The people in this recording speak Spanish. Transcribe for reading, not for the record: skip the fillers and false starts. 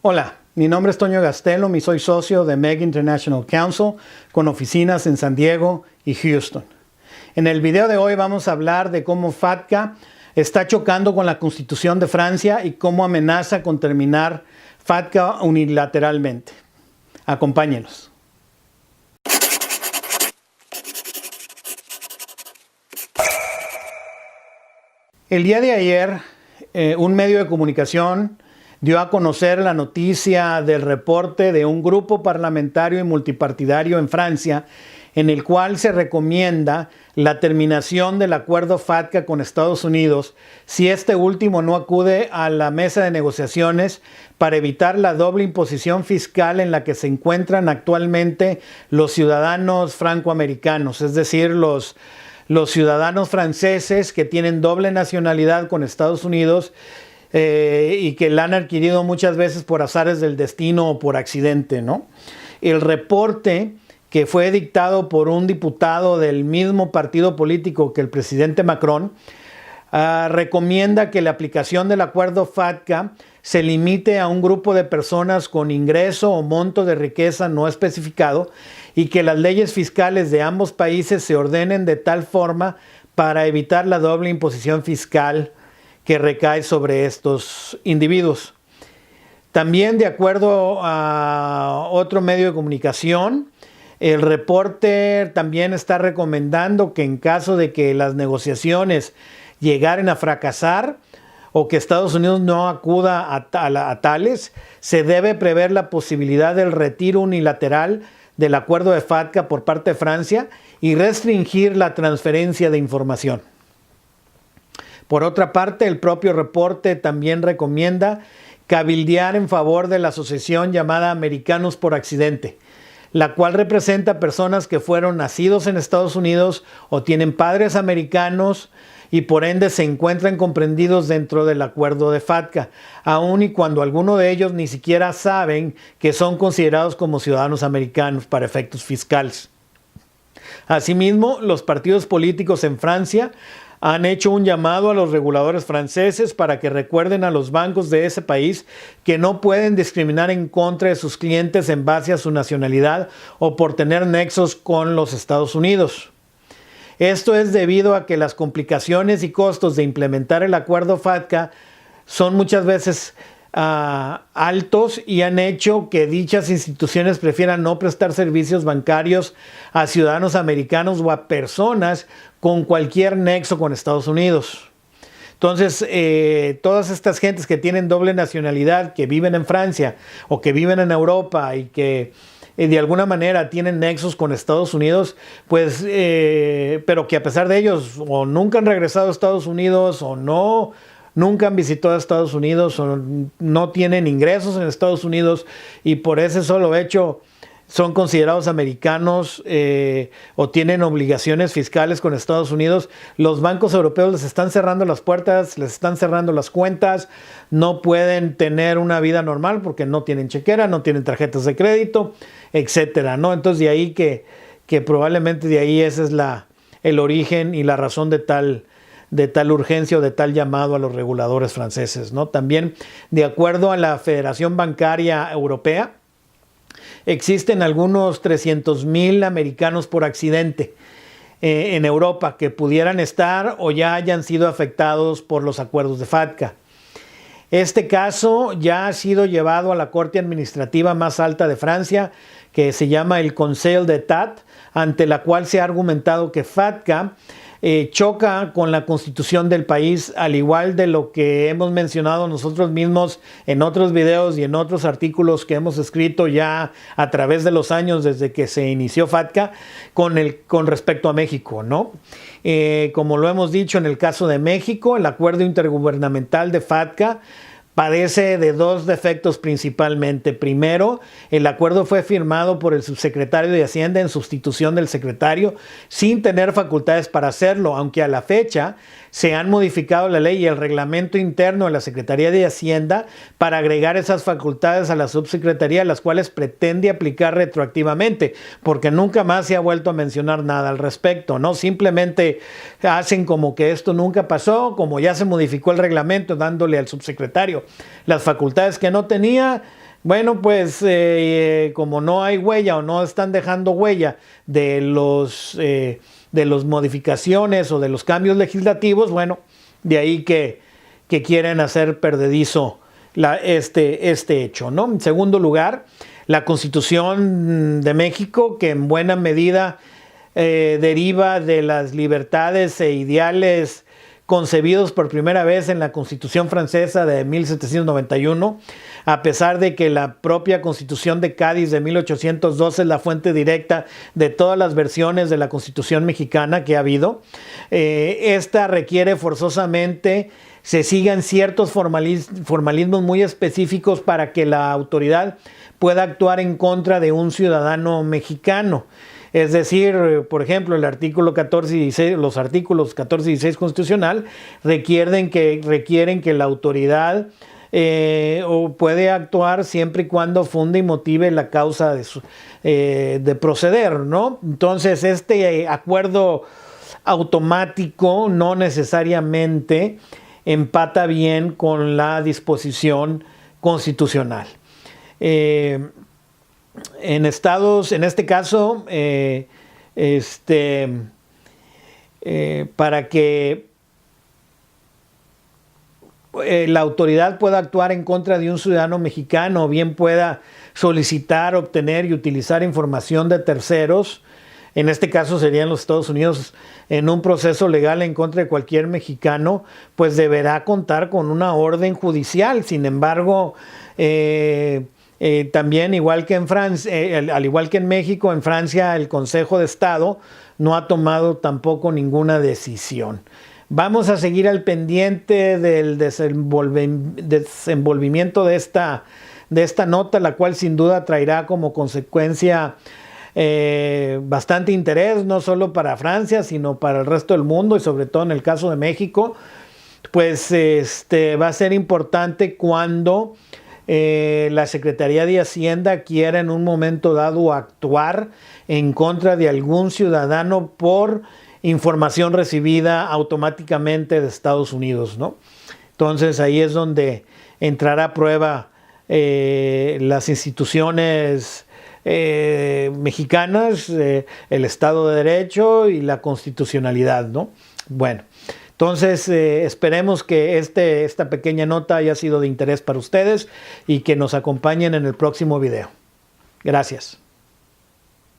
Hola, mi nombre es Toño Gastelum y soy socio de MEG International Council con oficinas en San Diego y Houston. En el video de hoy vamos a hablar de cómo FATCA está chocando con la Constitución de Francia y cómo amenaza con terminar FATCA unilateralmente. Acompáñenos. El día de ayer, un medio de comunicación dio a conocer la noticia del reporte de un grupo parlamentario y multipartidario en Francia, en el cual se recomienda la terminación del acuerdo FATCA con Estados Unidos si este último no acude a la mesa de negociaciones para evitar la doble imposición fiscal en la que se encuentran actualmente los ciudadanos francoamericanos, es decir, los ciudadanos franceses que tienen doble nacionalidad con Estados Unidos y que la han adquirido muchas veces por azares del destino o por accidente, ¿no? El reporte, que fue dictado por un diputado del mismo partido político que el presidente Macron, recomienda que la aplicación del acuerdo FATCA se limite a un grupo de personas con ingreso o monto de riqueza no especificado y que las leyes fiscales de ambos países se ordenen de tal forma para evitar la doble imposición fiscal que recae sobre estos individuos. También, de acuerdo a otro medio de comunicación, el reporte también está recomendando que en caso de que las negociaciones llegaren a fracasar o que Estados Unidos no acuda a tales, se debe prever la posibilidad del retiro unilateral del acuerdo de FATCA por parte de Francia y restringir la transferencia de información. Por otra parte, el propio reporte también recomienda cabildear en favor de la asociación llamada Americanos por Accidente, la cual representa personas que fueron nacidos en Estados Unidos o tienen padres americanos y por ende se encuentran comprendidos dentro del acuerdo de FATCA, aun y cuando algunos de ellos ni siquiera saben que son considerados como ciudadanos americanos para efectos fiscales. Asimismo, los partidos políticos en Francia han hecho un llamado a los reguladores franceses para que recuerden a los bancos de ese país que no pueden discriminar en contra de sus clientes en base a su nacionalidad o por tener nexos con los Estados Unidos. Esto es debido a que las complicaciones y costos de implementar el acuerdo FATCA son muchas veces altos y han hecho que dichas instituciones prefieran no prestar servicios bancarios a ciudadanos americanos o a personas con cualquier nexo con Estados Unidos. Entonces, todas estas gentes que tienen doble nacionalidad, que viven en Francia o que viven en Europa y que de alguna manera tienen nexos con Estados Unidos, pues, pero que a pesar de ellos o nunca han regresado a Estados Unidos o nunca han visitado a Estados Unidos o no tienen ingresos en Estados Unidos y por ese solo hecho son considerados americanos o tienen obligaciones fiscales con Estados Unidos, los bancos europeos les están cerrando las puertas, les están cerrando las cuentas, no pueden tener una vida normal porque no tienen chequera, no tienen tarjetas de crédito, etcétera, ¿no? Entonces de ahí que probablemente de ahí ese es el origen y la razón de tal urgencia o de tal llamado a los reguladores franceses, ¿no? También, de acuerdo a la Federación Bancaria Europea, existen algunos 300,000 americanos por accidente en Europa que pudieran estar o ya hayan sido afectados por los acuerdos de FATCA. Este caso ya ha sido llevado a la Corte Administrativa más alta de Francia, que se llama el Conseil d'État, ante la cual se ha argumentado que FATCA choca con la constitución del país, al igual de lo que hemos mencionado nosotros mismos en otros videos y en otros artículos que hemos escrito ya a través de los años desde que se inició FATCA con respecto a México, ¿no? Como lo hemos dicho en el caso de México, el acuerdo intergubernamental de FATCA padece de dos defectos principalmente. Primero, el acuerdo fue firmado por el subsecretario de Hacienda en sustitución del secretario sin tener facultades para hacerlo, aunque a la fecha se han modificado la ley y el reglamento interno de la Secretaría de Hacienda para agregar esas facultades a la subsecretaría, las cuales pretende aplicar retroactivamente, porque nunca más se ha vuelto a mencionar nada al respecto, ¿no? Simplemente hacen como que esto nunca pasó, como ya se modificó el reglamento dándole al subsecretario las facultades que no tenía, Bueno, pues como no hay huella o no están dejando huella de los modificaciones o de los cambios legislativos, bueno, de ahí que quieren hacer perdedizo este hecho, ¿no? En segundo lugar, la Constitución de México, que en buena medida deriva de las libertades e ideales concebidos por primera vez en la Constitución francesa de 1791, a pesar de que la propia Constitución de Cádiz de 1812 es la fuente directa de todas las versiones de la Constitución mexicana que ha habido. Esta requiere forzosamente se sigan ciertos formalismos muy específicos para que la autoridad pueda actuar en contra de un ciudadano mexicano. Es decir, por ejemplo, el artículo 14 y 16, los artículos 14 y 16 constitucional requieren que la autoridad puede actuar siempre y cuando funde y motive la causa de proceder, ¿no? Entonces, este acuerdo automático no necesariamente empata bien con la disposición constitucional. En este caso, para que la autoridad pueda actuar en contra de un ciudadano mexicano, o bien pueda solicitar, obtener y utilizar información de terceros, en este caso serían los Estados Unidos, en un proceso legal en contra de cualquier mexicano, pues deberá contar con una orden judicial. Sin embargo, también, igual que en Francia, al igual que en México, en Francia el Consejo de Estado no ha tomado tampoco ninguna decisión. Vamos a seguir al pendiente del desenvolvimiento de esta nota, la cual sin duda traerá como consecuencia bastante interés, no solo para Francia, sino para el resto del mundo, y sobre todo en el caso de México, pues va a ser importante cuando la Secretaría de Hacienda quiera en un momento dado actuar en contra de algún ciudadano por información recibida automáticamente de Estados Unidos, ¿no? Entonces ahí es donde entrará a prueba las instituciones mexicanas, el Estado de Derecho y la constitucionalidad, ¿no? Bueno, entonces esperemos que esta pequeña nota haya sido de interés para ustedes y que nos acompañen en el próximo video. Gracias.